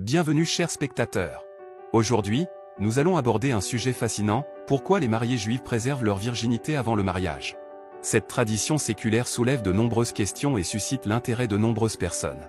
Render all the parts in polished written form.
Bienvenue chers spectateurs. Aujourd'hui, nous allons aborder un sujet fascinant, pourquoi les mariés juifs préservent leur virginité avant le mariage. Cette tradition séculaire soulève de nombreuses questions et suscite l'intérêt de nombreuses personnes.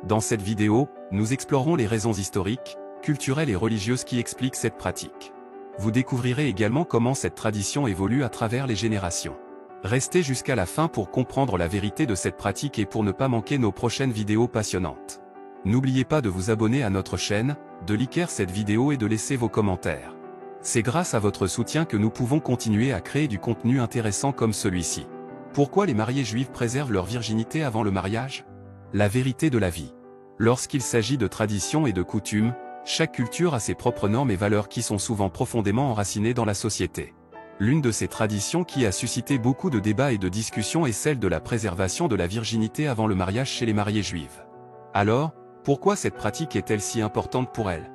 Dans cette vidéo, nous explorerons les raisons historiques, culturelles et religieuses qui expliquent cette pratique. Vous découvrirez également comment cette tradition évolue à travers les générations. Restez jusqu'à la fin pour comprendre la vérité de cette pratique et pour ne pas manquer nos prochaines vidéos passionnantes. N'oubliez pas de vous abonner à notre chaîne, de liker cette vidéo et de laisser vos commentaires. C'est grâce à votre soutien que nous pouvons continuer à créer du contenu intéressant comme celui-ci. Pourquoi les mariés juifs préservent leur virginité avant le mariage? La vérité de la vie. Lorsqu'il s'agit de traditions et de coutumes, chaque culture a ses propres normes et valeurs qui sont souvent profondément enracinées dans la société. L'une de ces traditions qui a suscité beaucoup de débats et de discussions est celle de la préservation de la virginité avant le mariage chez les mariés juifs. Alors, pourquoi cette pratique est-elle si importante pour elles?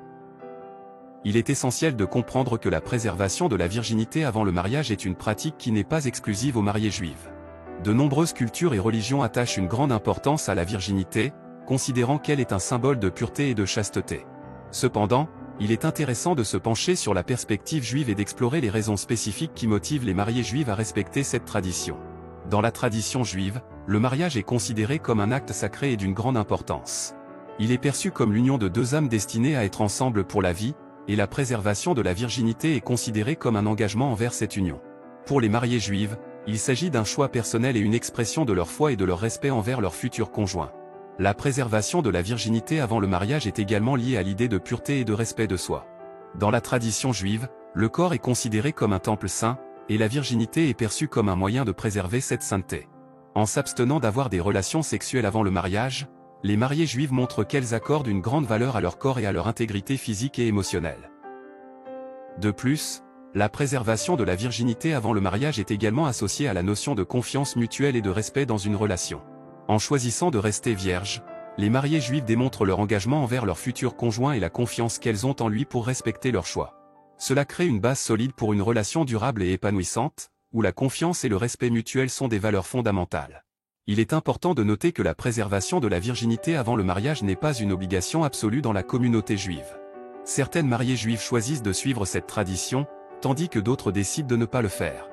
Il est essentiel de comprendre que la préservation de la virginité avant le mariage est une pratique qui n'est pas exclusive aux mariés juifs. De nombreuses cultures et religions attachent une grande importance à la virginité, considérant qu'elle est un symbole de pureté et de chasteté. Cependant, il est intéressant de se pencher sur la perspective juive et d'explorer les raisons spécifiques qui motivent les mariés juifs à respecter cette tradition. Dans la tradition juive, le mariage est considéré comme un acte sacré et d'une grande importance. Il est perçu comme l'union de deux âmes destinées à être ensemble pour la vie, et la préservation de la virginité est considérée comme un engagement envers cette union. Pour les mariés juifs, il s'agit d'un choix personnel et une expression de leur foi et de leur respect envers leur futur conjoint. La préservation de la virginité avant le mariage est également liée à l'idée de pureté et de respect de soi. Dans la tradition juive, le corps est considéré comme un temple saint, et la virginité est perçue comme un moyen de préserver cette sainteté. En s'abstenant d'avoir des relations sexuelles avant le mariage, les mariés juifs montrent qu'elles accordent une grande valeur à leur corps et à leur intégrité physique et émotionnelle. De plus, la préservation de la virginité avant le mariage est également associée à la notion de confiance mutuelle et de respect dans une relation. En choisissant de rester vierges, les mariés juifs démontrent leur engagement envers leur futur conjoint et la confiance qu'elles ont en lui pour respecter leur choix. Cela crée une base solide pour une relation durable et épanouissante, où la confiance et le respect mutuel sont des valeurs fondamentales. Il est important de noter que la préservation de la virginité avant le mariage n'est pas une obligation absolue dans la communauté juive. Certaines mariées juives choisissent de suivre cette tradition, tandis que d'autres décident de ne pas le faire.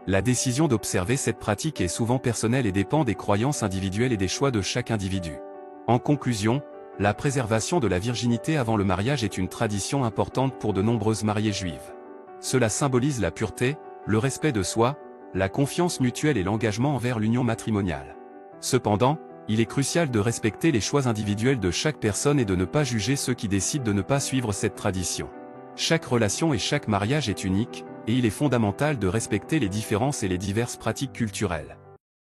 La décision d'observer cette pratique est souvent personnelle et dépend des croyances individuelles et des choix de chaque individu. En conclusion, la préservation de la virginité avant le mariage est une tradition importante pour de nombreuses mariées juives. Cela symbolise la pureté, le respect de soi, la confiance mutuelle et l'engagement envers l'union matrimoniale. Cependant, il est crucial de respecter les choix individuels de chaque personne et de ne pas juger ceux qui décident de ne pas suivre cette tradition. Chaque relation et chaque mariage est unique, et il est fondamental de respecter les différences et les diverses pratiques culturelles.